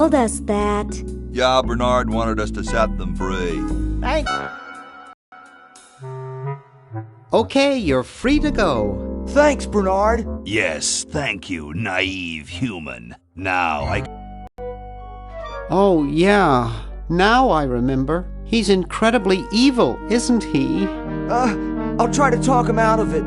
told us that. Yeah, Bernard wanted us to set them free. Okay, you're free to go. Thanks, Bernard. Yes, thank you, naive human. Now Oh, yeah. Now I remember. He's incredibly evil, isn't he? I'll try to talk him out of it.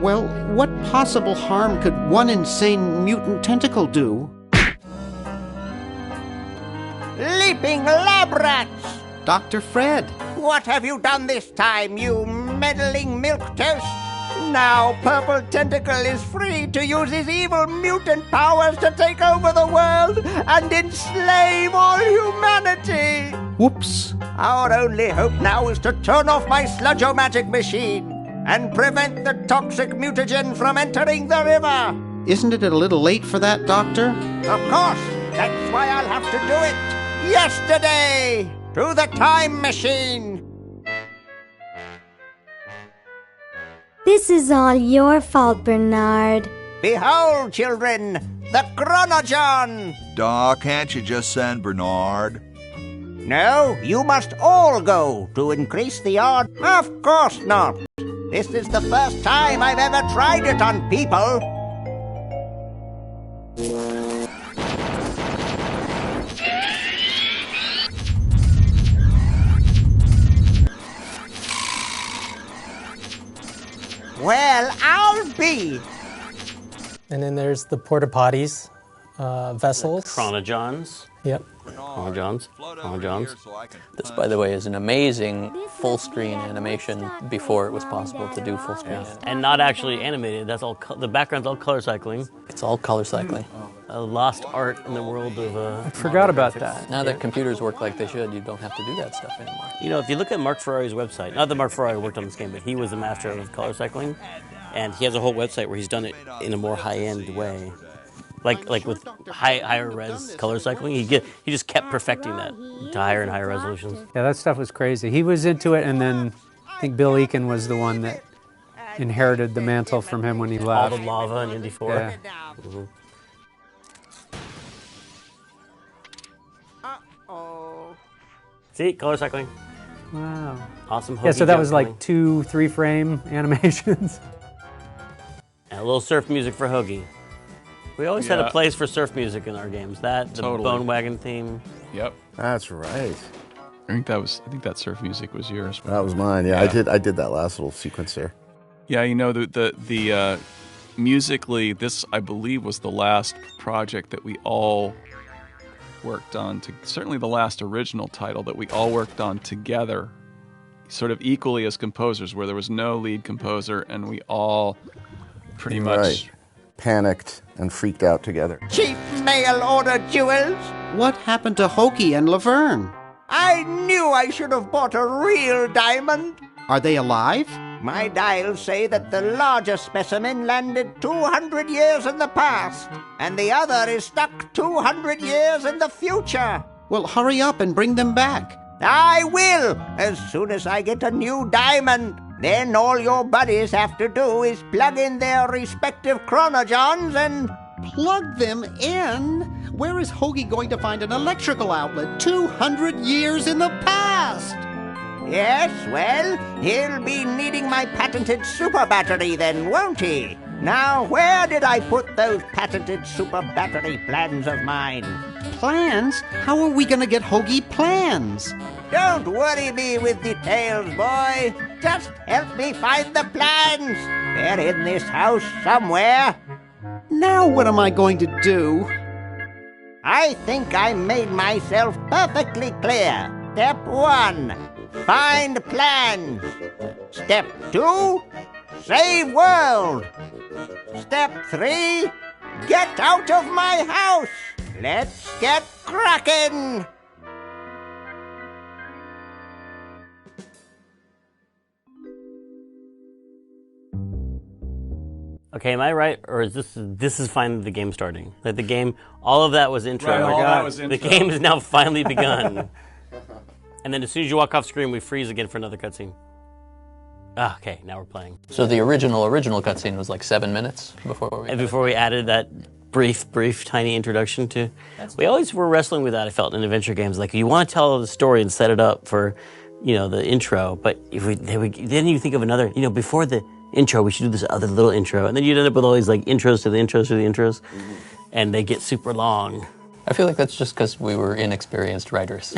Well, what possible harm could one insane mutant tentacle do? Leaping lab rats! Dr. Fred. What have you done this time, you meddling milquetoast? Now Purple Tentacle is free to use his evil mutant powers to take over the world and enslave all humanity! Whoops. Our only hope now is to turn off my sludge-o-magic machine and prevent the toxic mutagen from entering the river! Isn't it a little late for that, Doctor? Of course! That's why I'll have to do it yesterday! To the time machine! This is all your fault, Bernard. Behold, children, the Chronogon! Doc, can't you just send Bernard? No, you must all go to increase the odds. Of course not. This is the first time I've ever tried it on people. Well, I'll be. And then there's the porta potties, vessels. Chronogons. Yep. Chronogons. This, by the way, is an amazing full-screen animation before it was possible to do full-screen animation. And not actually animated. That's all. The background's all color cycling. It's all color cycling. A lost art in the world of. I forgot about that. Now that computers work like they should, you don't have to do that stuff anymore. You know, if you look at Mark Ferrari's website, not that Mark Ferrari worked on this game, but he was the master of color cycling, and he has a whole website where he's done it in a more high-end way. Like with higher res color cycling, he just kept perfecting that to higher and higher resolutions. Yeah, that stuff was crazy. He was into it, and then I think Bill Eakin was the one that inherited the mantle from him when he left. All the lava in Indy 4. Yeah. Mm-hmm. See, color cycling. Wow. Awesome. Yeah, so that was like 2-3 frame animations. And a little surf music for Hoagie. We always had a place for surf music in our games. The Bone Wagon theme. Yep. That's right. I think that surf music was yours. That was mine. Yeah, I did that last little sequence there. Yeah, you know the musically, this I believe was the last project that we all worked on. Certainly the last original title that we all worked on together, sort of equally as composers, where there was no lead composer, and we all pretty much panicked and freaked out together. Cheap mail order jewels. What happened to Hoagie and Laverne? I knew I should have bought a real diamond. Are they alive? My dials say that the larger specimen landed 200 years in the past, and the other is stuck 200 years in the future. Well, hurry up and bring them back. I will, as soon as I get a new diamond. Then all your buddies have to do is plug in their respective chronogons and... Plug them in? Where is Hoagie going to find an electrical outlet 200 years in the past? Yes, well, he'll be needing my patented super battery then, won't he? Now, where did I put those patented super battery plans of mine? Plans? How are we going to get Hoagie plans? Don't worry me with details, boy. Just help me find the plans. They're in this house somewhere. Now what am I going to do? I think I made myself perfectly clear. Step 1, find plans. Step 2, save world. Step 3, get out of my house. Let's get cracking. Okay, am I right, or is this is finally the game starting? Like the game, all of that was intro. Right, all that was intro. The game has now finally begun. And then as soon as you walk off screen, we freeze again for another cutscene. Ah, okay, now we're playing. So the original cutscene was like 7 minutes before we... And before we added that brief, tiny introduction to. We always were wrestling with that. I felt in adventure games, like you want to tell the story and set it up for, the intro. But then you think of another. Before the intro, we should do this other little intro, and then you'd end up with all these like intros to the intros to the intros, and they get super long. I feel like that's just because we were inexperienced writers.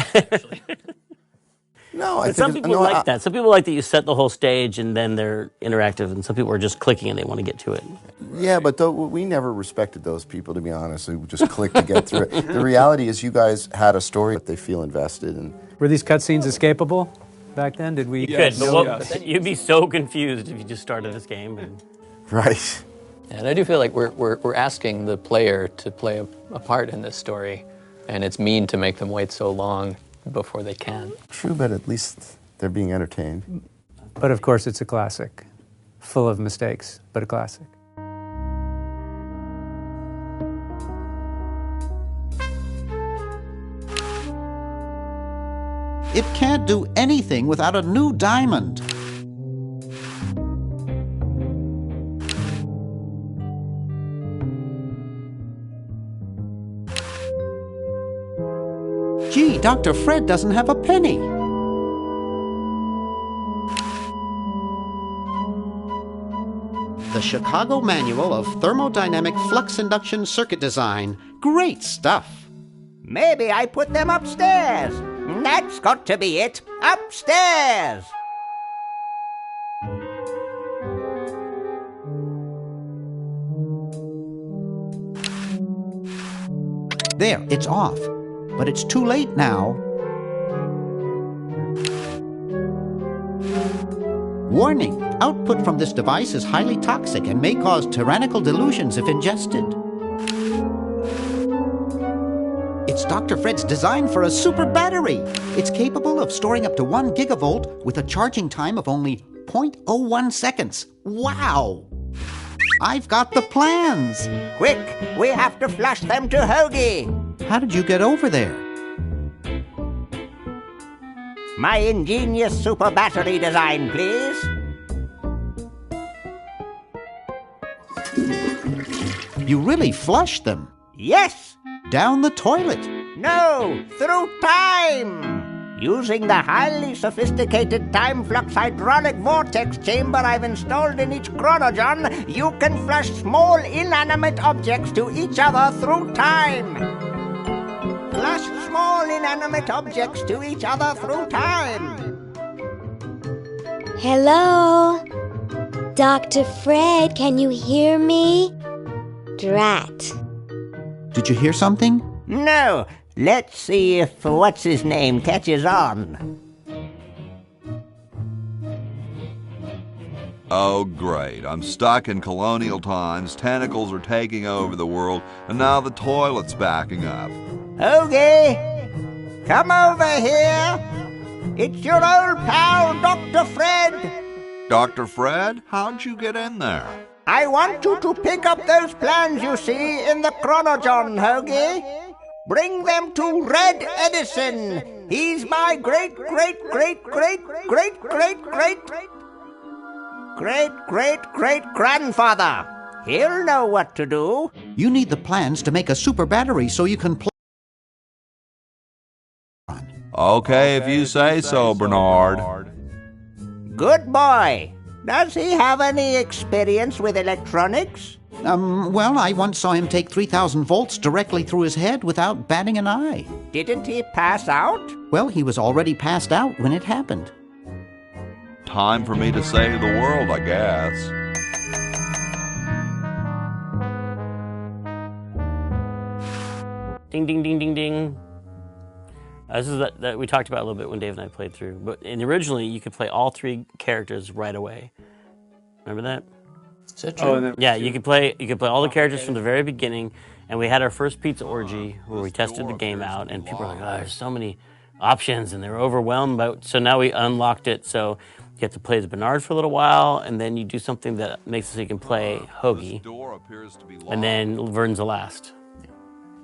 No, I think Some people like that. Some people like that you set the whole stage and then they're interactive, and some people are just clicking and they want to get to it. Yeah, but we never respected those people, to be honest. We just clicked to get through it. The reality is you guys had a story that they feel invested in. Were these cutscenes escapable back then? Did we? You could, but you'd be so confused if you just started this game. Right. And I do feel like we're asking the player to play a part in this story, and it's mean to make them wait so long before they can. True, but at least they're being entertained. But of course, it's a classic, full of mistakes, but a classic. It can't do anything without a new diamond. Gee, Dr. Fred doesn't have a penny. The Chicago Manual of Thermodynamic Flux Induction Circuit Design. Great stuff. Maybe I put them upstairs. That's got to be it. Upstairs. There, it's off. But it's too late now. Warning, output from this device is highly toxic and may cause tyrannical delusions if ingested. It's Dr. Fred's design for a super battery. It's capable of storing up to 1 gigavolt with a charging time of only 0.01 seconds. Wow! I've got the plans. Quick, we have to flush them to Hoagie. How did you get over there? My ingenious super battery design, please. You really flushed them? Yes. Down the toilet? No, through time. Using the highly sophisticated time flux hydraulic vortex chamber I've installed in each chronogen, you can flush small inanimate objects to each other through time. Flush small inanimate objects to each other through time. Hello? Dr. Fred, can you hear me? Drat. Did you hear something? No. Let's see if what's-his-name catches on. Oh, great. I'm stuck in colonial times, tentacles are taking over the world, and now the toilet's backing up. Hoagie, come over here. It's your old pal, Dr. Fred. Dr. Fred, how'd you get in there? I want you to pick up those plans you see in the chronogen, Hoagie. Bring them to Red Edison. He's my great-great-great-great-great-great-great-great-grandfather. He'll know what to do. You need the plans to make a super battery so you can play. Okay, if you say so, Bernard. Good boy. Does he have any experience with electronics? Well, I once saw him take 3,000 volts directly through his head without batting an eye. Didn't he pass out? Well, he was already passed out when it happened. Time for me to save the world, I guess. Ding, ding, ding, ding, ding. This is that we talked about a little bit when Dave and I played through. But originally, you could play all 3 characters right away. Remember that? Is that true? Yeah, you could play all the characters from the very beginning. And we had our first pizza orgy where we tested the game out, and people were like, "Oh, there's so many options," and they were overwhelmed. So now we unlocked it. So you have to play as Bernard for a little while, and then you do something that makes it so you can play Hoagie, and then Vern's the last.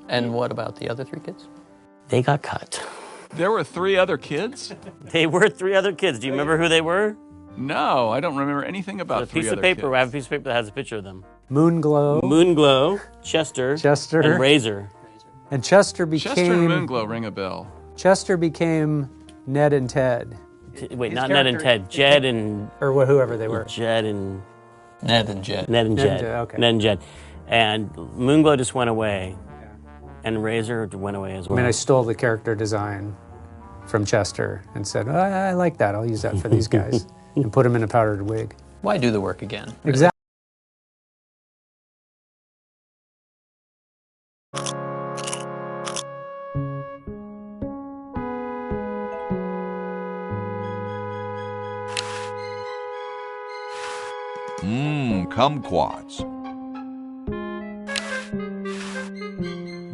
And what about the other 3 kids? They got cut. There were 3 other kids? They were 3 other kids. Do you remember who they were? No, I don't remember anything about 3 other kids. I have a piece of paper that has a picture of them. Moonglow, Chester, and Razor. And Chester became... Chester and Moonglow ring a bell. Chester became Ned and Ted. Wait, not Ned and Ted. Jed and... Or whoever they were. Jed and... Ned and Jed. Ned and Jed. Okay. Ned and Jed. And Moonglow just went away. And Razor went away as well. I mean, I stole the character design from Chester and said, I like that. I'll use that for these guys. And put them in a powdered wig. Why do the work again? Exactly. Kumquats.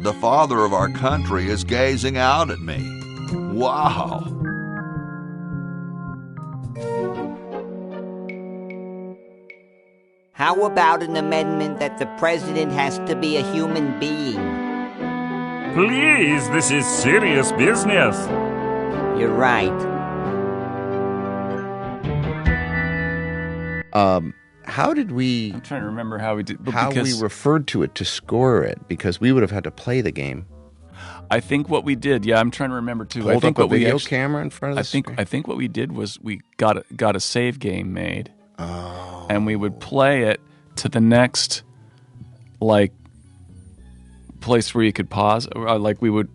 The father of our country is gazing out at me. Wow. How about an amendment that the president has to be a human being? Please, this is serious business. You're right. How did we... I'm trying to remember how we did... How we referred to it to score it, because we would have had to play the game. I think what we did, I'm trying to remember too. Hold I think up what a video camera in front of the screen. I think what we did was we got a save game made, and we would play it to the next, like, place where you could pause, or like we would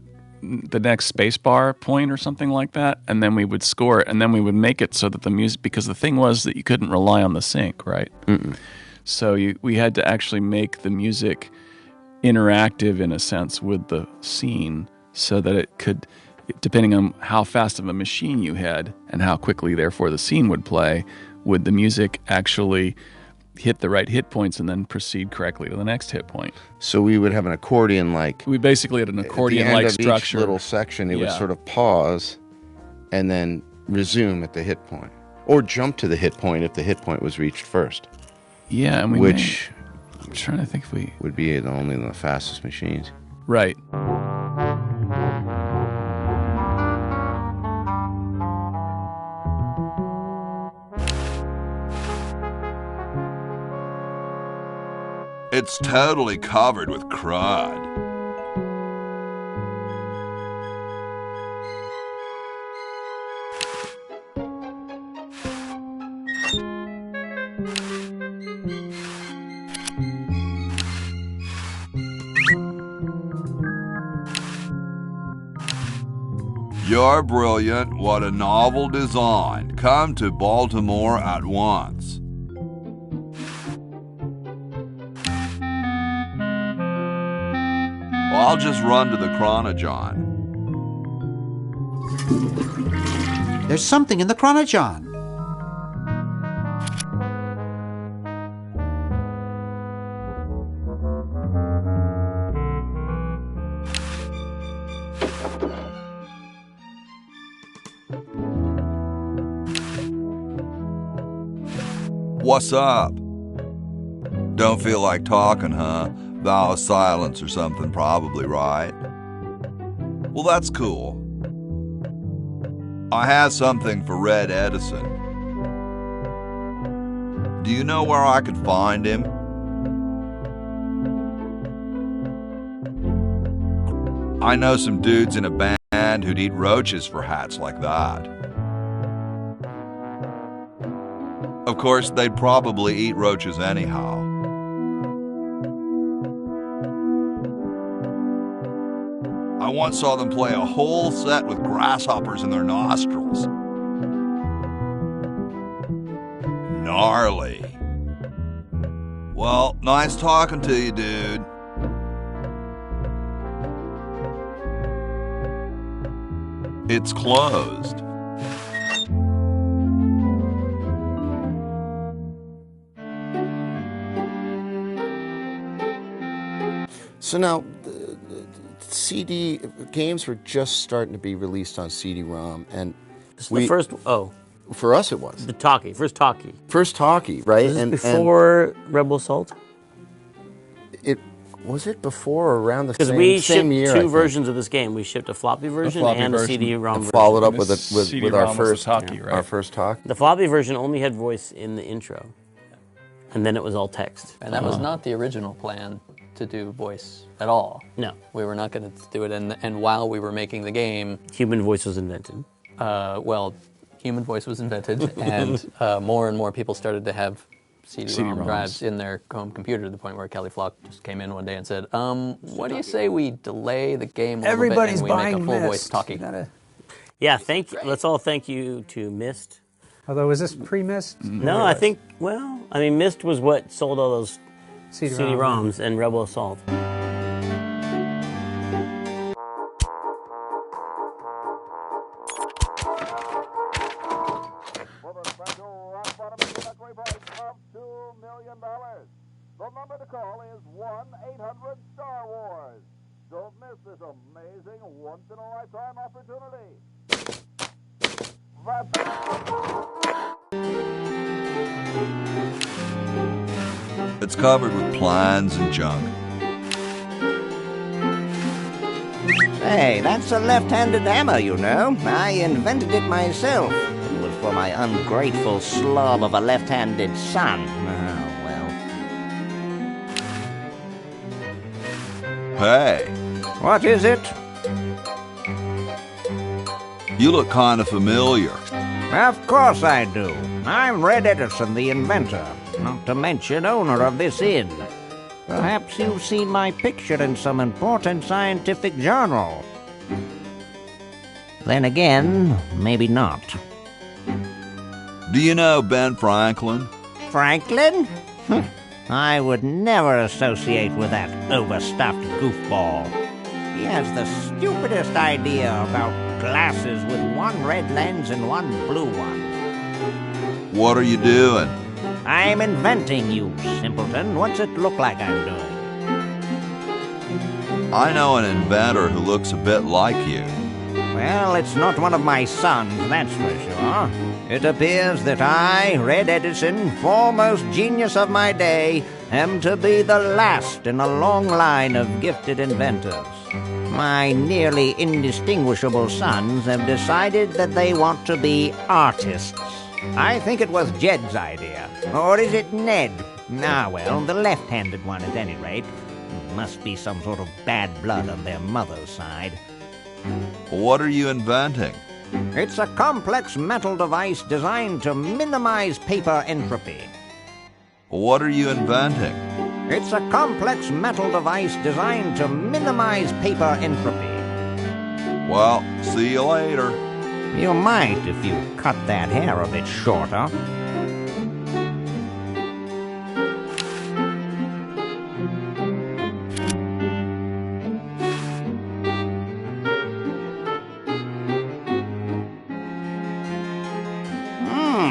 the next space bar point or something like that, and then we would score it, and then we would make it so that the music, because the thing was that you couldn't rely on the sync, right? So we had to actually make the music interactive in a sense with the scene so that it could, depending on how fast of a machine you had and how quickly therefore the scene would play, would the music actually hit the right hit points and then proceed correctly to the next hit point. So we would have an accordion we basically had an accordion-like structure. Each little section, it would sort of pause and then resume at the hit point, or jump to the hit point if the hit point was reached first. Yeah, and which I'm trying to think if we would be only the fastest machines. Right. It's totally covered with crud. You're brilliant. What a novel design. Come to Baltimore at once. Well, I'll just run to the Chronojon. There's something in the Chronojon. What's up? Don't feel like talking, huh? Vow of silence or something, probably, right? Well, that's cool. I have something for Red Edison. Do you know where I could find him? I know some dudes in a band who'd eat roaches for hats like that. Of course, they'd probably eat roaches anyhow. I once saw them play a whole set with grasshoppers in their nostrils. Gnarly. Well, nice talking to you, dude. It's closed. So now, CD games were just starting to be released on CD-ROM, and the first. For us, it was the talkie. First talkie. First talkie, right? Was this before Rebel Assault? It was it before or around the because same, we same year? shipped two versions of this game. We shipped a floppy version and a CD-ROM version. Followed up with our first talkie, right? Our first talkie. The floppy version only had voice in the intro. and then it was all text. And that was not the original plan to do voice at all. No. We were not going to do it, and while we were making the game... Human voice was invented. Human voice was invented, and more and more people started to have CD-ROM drives in their home computer to the point where Kelly Flock just came in one day and said, what do you say we delay the game a little bit and we make a full voice talkie? Yeah, let's all thank you to Myst. Although, was this pre-Myst? No, I think, Myst was what sold all those CD-ROMs and Rebel Assault. The number to call is 1-800-STAR-WARS. Don't miss this amazing once-in-a-lifetime opportunity. It's covered with plans and junk. Hey, that's a left-handed hammer, you know. I invented it myself. It was for my ungrateful slob of a left-handed son. Hey. What is it? You look kind of familiar. Of course I do. I'm Red Edison, the inventor, not to mention owner of this inn. Perhaps you've seen my picture in some important scientific journal. Then again, maybe not. Do you know Ben Franklin? Franklin? I would never associate with that overstuffed goofball. He has the stupidest idea about glasses with one red lens and one blue one. What are you doing? I'm inventing, you simpleton. What's it look like I'm doing? I know an inventor who looks a bit like you. Well, it's not one of my sons, that's for sure. It appears that I, Red Edison, foremost genius of my day, am to be the last in a long line of gifted inventors. My nearly indistinguishable sons have decided that they want to be artists. I think it was Jed's idea. Or is it Ned? Ah, well, the left-handed one at any rate. Must be some sort of bad blood on their mother's side. What are you inventing? It's a complex metal device designed to minimize paper entropy. What are you inventing? It's a complex metal device designed to minimize paper entropy. Well, see you later. You might if you cut that hair a bit shorter.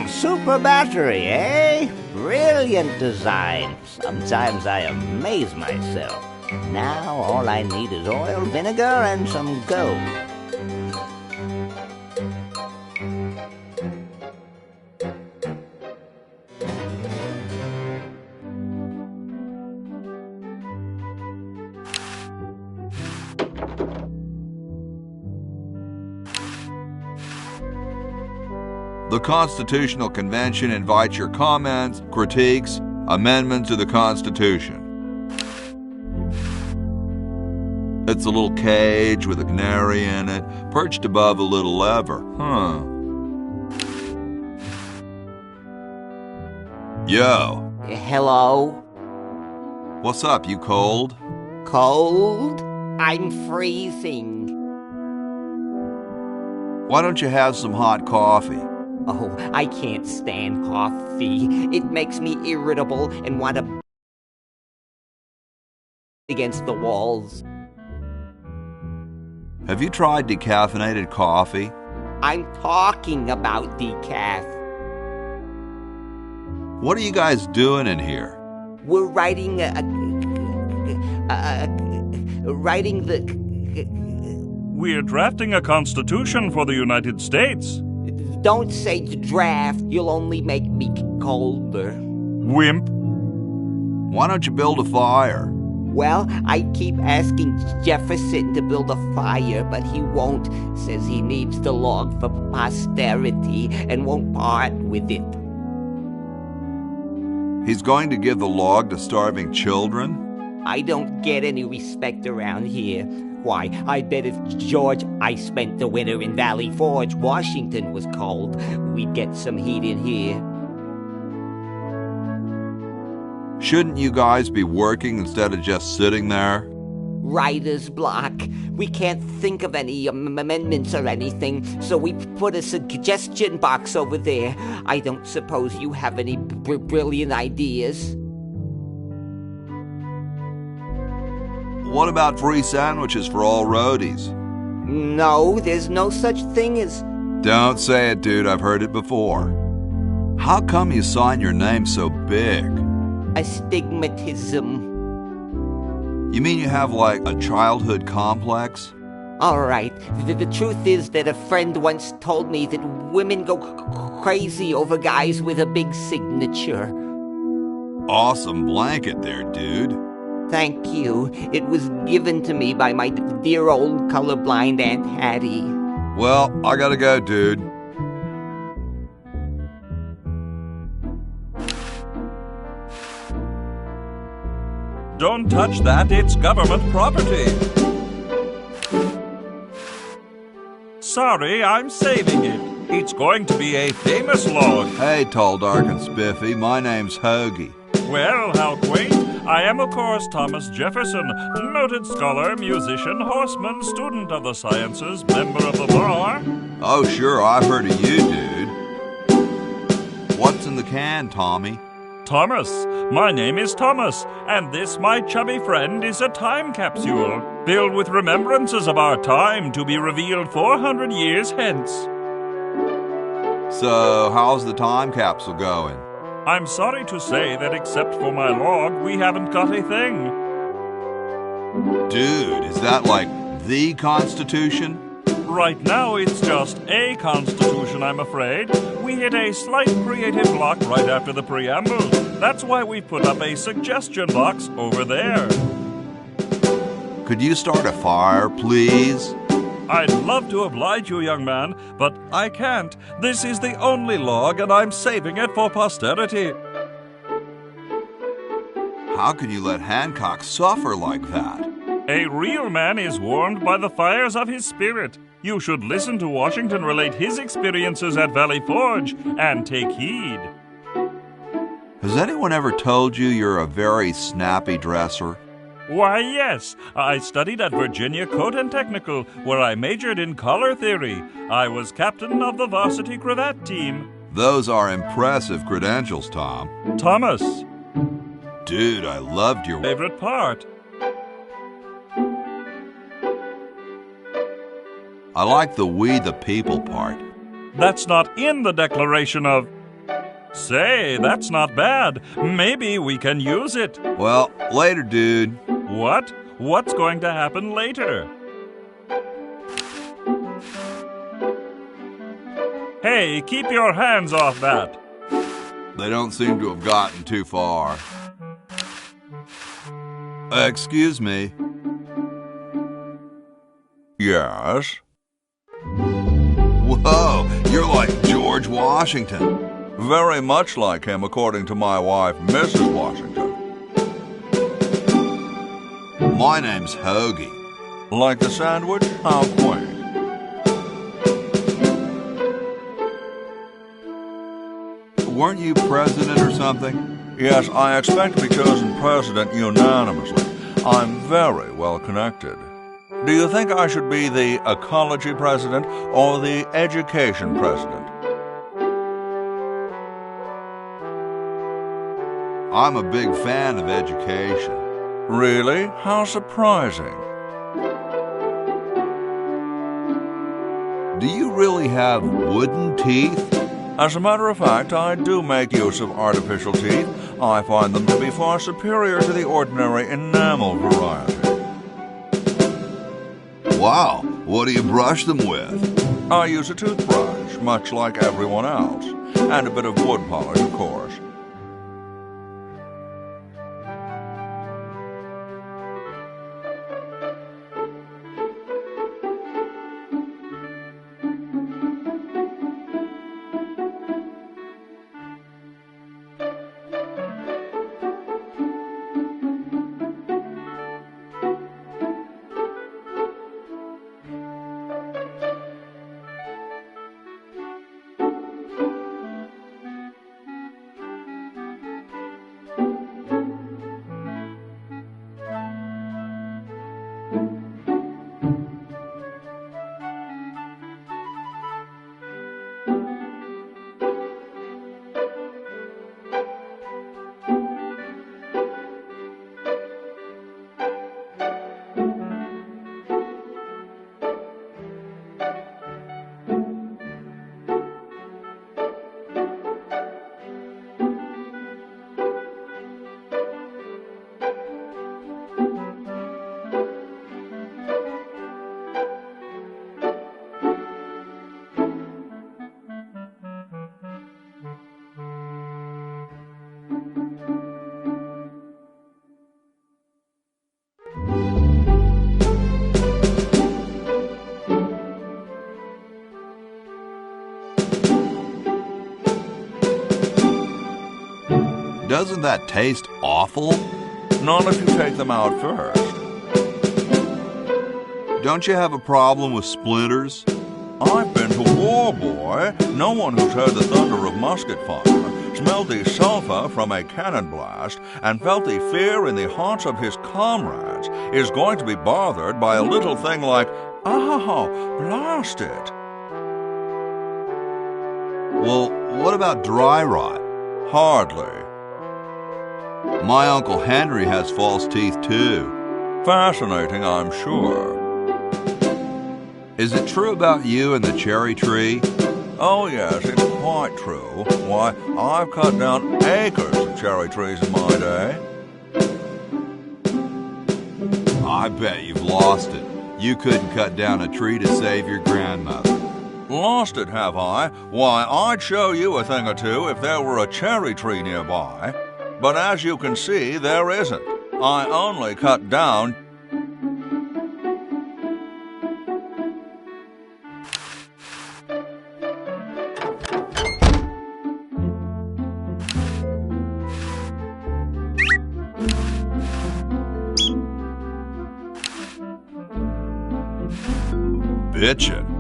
Super battery, eh? Brilliant design. Sometimes I amaze myself. Now all I need is oil, vinegar, and some gold. The Constitutional Convention invites your comments, critiques, amendments to the Constitution. It's a little cage with a canary in it, perched above a little lever. Yo. Hello? What's up, you cold? Cold? I'm freezing. Why don't you have some hot coffee? Oh, I can't stand coffee. It makes me irritable and want to against the walls. Have you tried decaffeinated coffee? I'm talking about decaf. What are you guys doing in here? We're writing We're drafting a constitution for the United States. Don't say draft. You'll only make me colder. Wimp. Why don't you build a fire? Well, I keep asking Jefferson to build a fire, but he won't. Says he needs the log for posterity and won't part with it. He's going to give the log to starving children? I don't get any respect around here. Why, I bet if George I spent the winter in Valley Forge, Washington was cold, we'd get some heat in here. Shouldn't you guys be working instead of just sitting there? Writer's block. We can't think of any amendments or anything, so we put a suggestion box over there. I don't suppose you have any brilliant ideas? What about free sandwiches for all roadies? No, there's no such thing as... Don't say it, dude. I've heard it before. How come you sign your name so big? Astigmatism. You mean you have, like, a childhood complex? All right. The truth is that a friend once told me that women go crazy over guys with a big signature. Awesome blanket there, dude. Thank you. It was given to me by my dear old colorblind Aunt Hattie. Well, I gotta go, dude. Don't touch that, it's government property. Sorry, I'm saving it. It's going to be a famous log. Hey, tall, dark, and spiffy, my name's Hoagie. Well, how quaint. I am, of course, Thomas Jefferson, noted scholar, musician, horseman, student of the sciences, member of the bar. Oh, sure, I've heard of you, dude. What's in the can, Tommy? Thomas. My name is Thomas, and this, my chubby friend, is a time capsule, filled with remembrances of our time to be revealed 400 years hence. So, how's the time capsule going? I'm sorry to say that except for my log, we haven't got a thing. Dude, is that like the Constitution? Right now, it's just a Constitution, I'm afraid. We hit a slight creative block right after the preamble. That's why we put up a suggestion box over there. Could you start a fire, please? I'd love to oblige you, young man, but I can't. This is the only log, and I'm saving it for posterity. How can you let Hancock suffer like that? A real man is warmed by the fires of his spirit. You should listen to Washington relate his experiences at Valley Forge and take heed. Has anyone ever told you you're a very snappy dresser? Why, yes. I studied at Virginia Coat and Technical, where I majored in color theory. I was captain of the varsity cravat team. Those are impressive credentials, Tom. Thomas. Dude, I loved your favorite part. I like the we the people part. That's not in the Declaration of... Say, that's not bad. Maybe we can use it. Well, later, dude. What? What's going to happen later? Hey, keep your hands off that. They don't seem to have gotten too far. Excuse me. Yes? Whoa, you're like George Washington. Very much like him, according to my wife, Mrs. Washington. My name's Hoagie. Like the sandwich? How quaint. Weren't you president or something? Yes, I expect to be chosen president unanimously. I'm very well connected. Do you think I should be the ecology president or the education president? I'm a big fan of education. Really? How surprising. Do you really have wooden teeth? As a matter of fact, I do make use of artificial teeth. I find them to be far superior to the ordinary enamel variety. Wow, what do you brush them with? I use a toothbrush, much like everyone else, and a bit of wood polish, of course. doesn't that taste awful? Not if you take them out first. Don't you have a problem with splinters? I've been to war, boy. No one who's heard the thunder of musket fire, smelled the sulphur from a cannon blast, and felt the fear in the hearts of his comrades is going to be bothered by a little thing like, oh, blast it. Well, what about dry rot? Hardly. My Uncle Henry has false teeth too. Fascinating, I'm sure. Is it true about you and the cherry tree? Oh yes, it's quite true. Why, I've cut down acres of cherry trees in my day. I bet you've lost it. You couldn't cut down a tree to save your grandmother. Lost it, have I? Why, I'd show you a thing or two if there were a cherry tree nearby. But as you can see, there isn't. I only cut down... Bitchin'.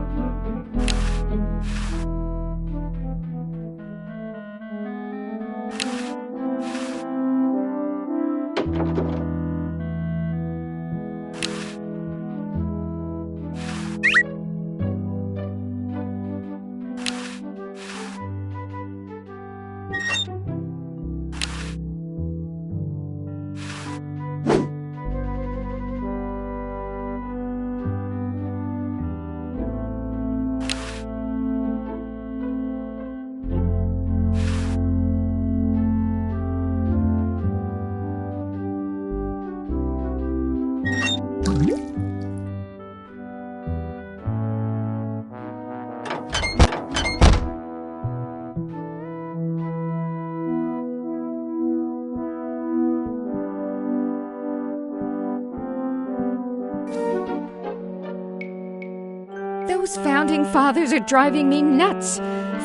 Those founding fathers are driving me nuts.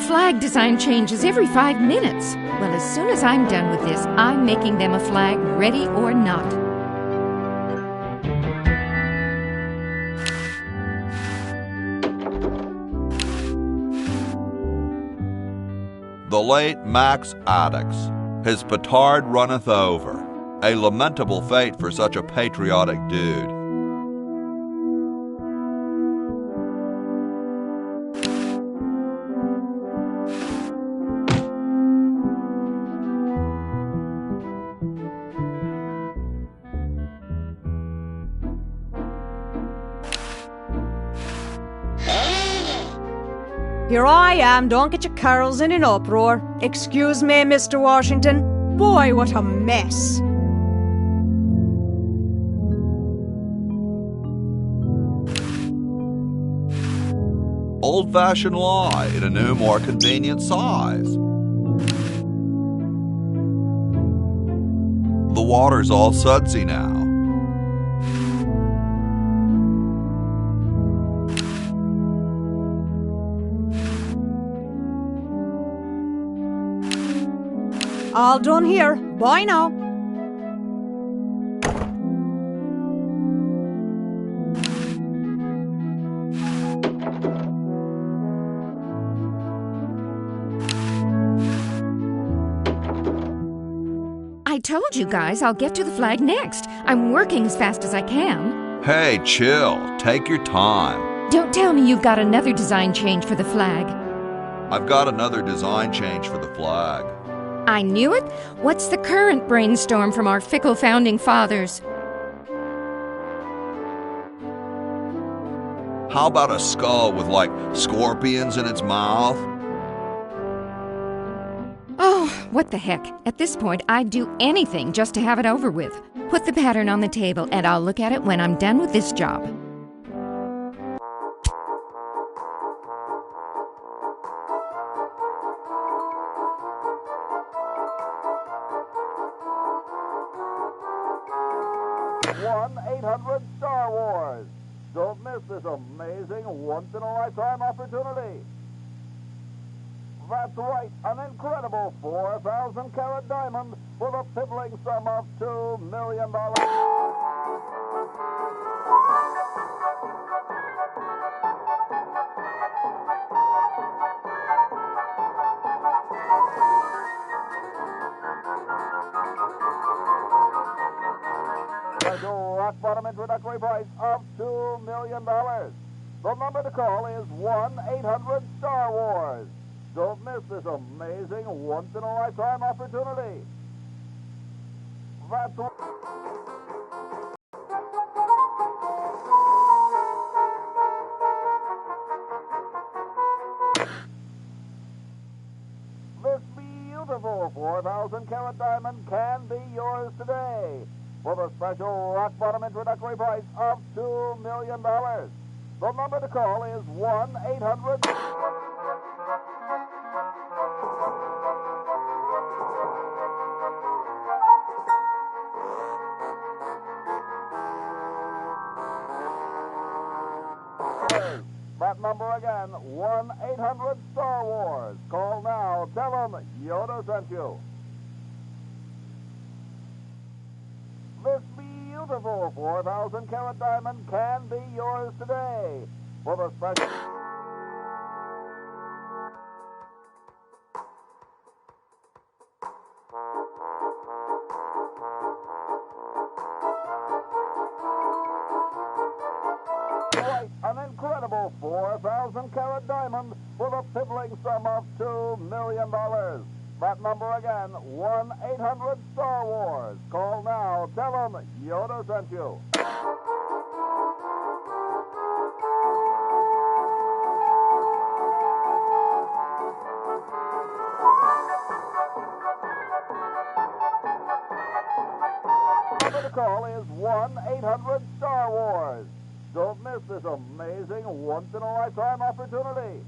Flag design changes every 5 minutes. Well, as soon as I'm done with this, I'm making them a flag, ready or not. The late Max Addix, his petard runneth over. A lamentable fate for such a patriotic dude. Here I am, don't get your curls in an uproar. Excuse me, Mr. Washington. Boy, what a mess. Old-fashioned lie in a new, more convenient size. The water's all sudsy now. All done here. Bye now. I told you guys I'll get to the flag next. I'm working as fast as I can. Hey, chill. Take your time. Don't tell me you've got another design change for the flag. I've got another design change for the flag. I knew it. What's the current brainstorm from our fickle founding fathers? How about a skull with, like, scorpions in its mouth? Oh, what the heck. At this point, I'd do anything just to have it over with. Put the pattern on the table, and I'll look at it when I'm done with this job. Star Wars. Don't miss this amazing once-in-a-lifetime opportunity. That's right, an incredible 4,000 carat diamond for the piddling sum of $2 million. Special rock bottom introductory price of $2 million. The number to call is 1-800-STAR-WARS. Don't miss this amazing once-in-a-lifetime opportunity. That's this beautiful 4,000 carat diamond can be yours today for the special rock bottom introductory price of $2 million. The number to call is 1-800. That number again, 1-800-STAR-WARS. Call now. Tell them Yoda sent you. This beautiful 4,000 carat diamond can be yours today for the special. Right, an incredible 4,000 carat diamond for the piddling sum of $2 million. That number again, 1-800-STAR-WARS. Call now. Tell them Yoda sent you. The number to call is 1-800-STAR-WARS. Don't miss this amazing once-in-a-lifetime opportunity.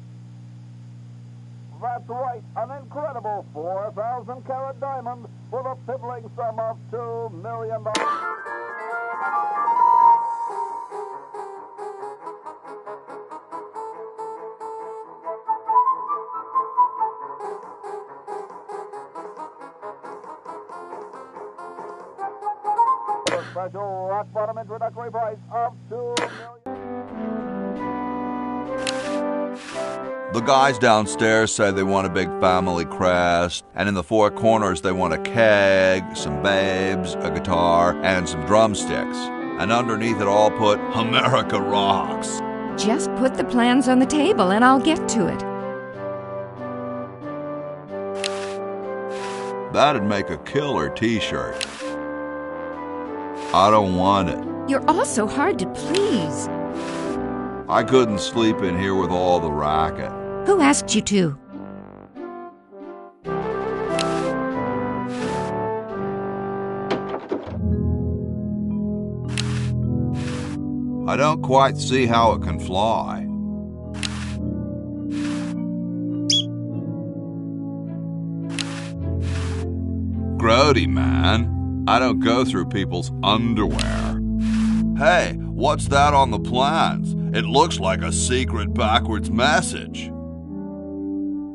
That's right, an incredible 4,000 carat diamond for the piddling sum of $2 million. For a special rock bottom introductory price of $2 million. The guys downstairs say they want a big family crest, and in the four corners they want a keg, some babes, a guitar, and some drumsticks. And underneath it all put, America rocks. Just put the plans on the table and I'll get to it. That'd make a killer t-shirt. I don't want it. You're all so hard to please. I couldn't sleep in here with all the racket. Who asked you to? I don't quite see how it can fly. Grody, man. I don't go through people's underwear. Hey, what's that on the plans? It looks like a secret backwards message.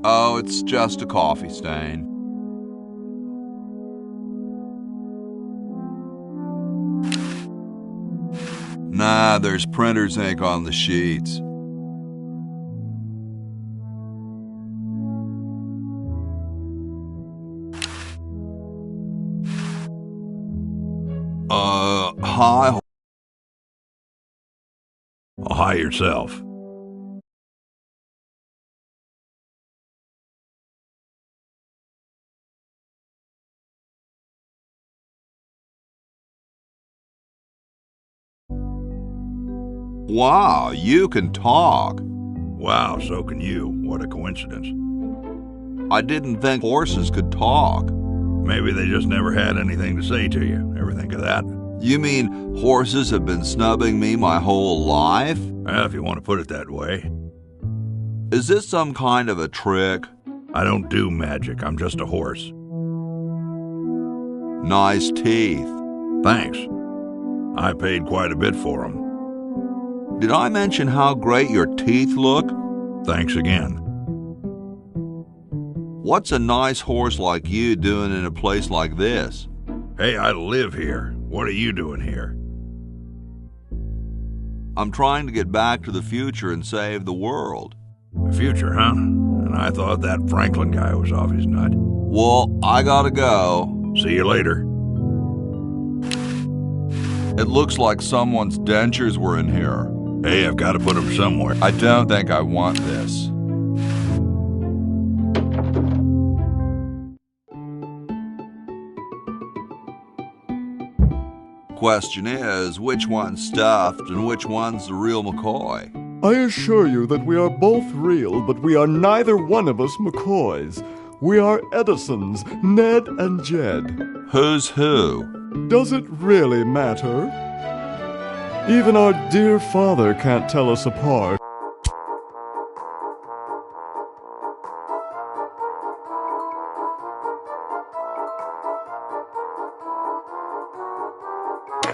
Oh, it's just a coffee stain. Nah, there's printer's ink on the sheets. Hi. Hi yourself. Wow, you can talk. Wow, so can you. What a coincidence. I didn't think horses could talk. Maybe they just never had anything to say to you. Ever think of that? You mean horses have been snubbing me my whole life? Well, if you want to put it that way. Is this some kind of a trick? I don't do magic. I'm just a horse. Nice teeth. Thanks. I paid quite a bit for them. Did I mention how great your teeth look? Thanks again. What's a nice horse like you doing in a place like this? Hey, I live here. What are you doing here? I'm trying to get back to the future and save the world. The future, huh? And I thought that Franklin guy was off his nut. Well, I gotta go. See you later. It looks like someone's dentures were in here. Hey, I've got to put them somewhere. I don't think I want this. Question is, which one's stuffed and which one's the real McCoy? I assure you that we are both real, but we are neither one of us McCoys. We are Edisons, Ned and Jed. Who's who? Does it really matter? Even our dear father can't tell us apart.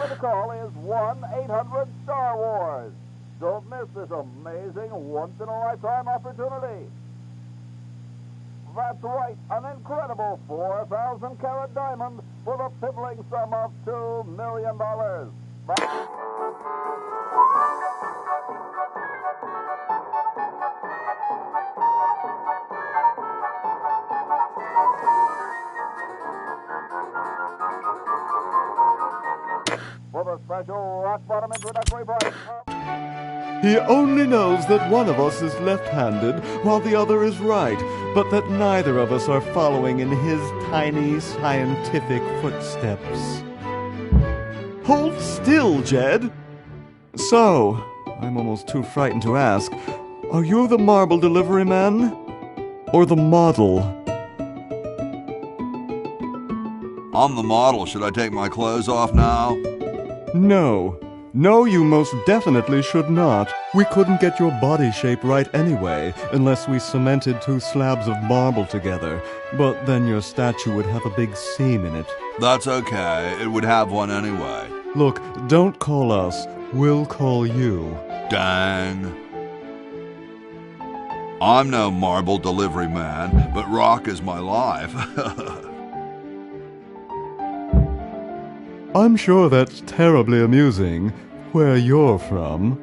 The call is 1-800-STAR Wars. Don't miss this amazing once-in-a-lifetime opportunity. That's right, an incredible 4,000-carat diamond for the piddling sum of $2 million. For the special rock-bottom introductory price of... He only knows that one of us is left-handed while the other is right, but that neither of us are following in his tiny scientific footsteps. Hold still, Jed! So, I'm almost too frightened to ask, are you the marble delivery man? Or the model? I'm the model. Should I take my clothes off now? No. No, you most definitely should not. We couldn't get your body shape right anyway, unless we cemented 2 slabs of marble together. But then your statue would have a big seam in it. That's okay. It would have one anyway. Look, don't call us. We'll call you. Dang. I'm no marble delivery man, but rock is my life. I'm sure that's terribly amusing, where you're from.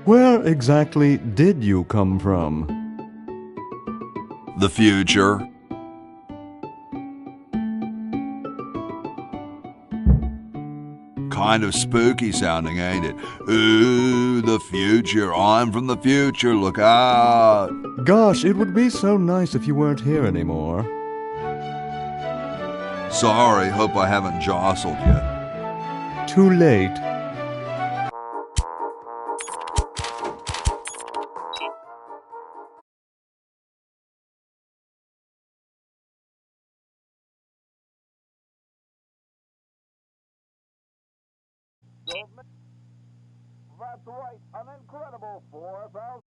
Where exactly did you come from? The future. Kind of spooky sounding, ain't it? Ooh, the future. I'm from the future. Look out. Gosh, it would be so nice if you weren't here anymore. Sorry, hope I haven't jostled you. Too late. That's right, an incredible 4,000...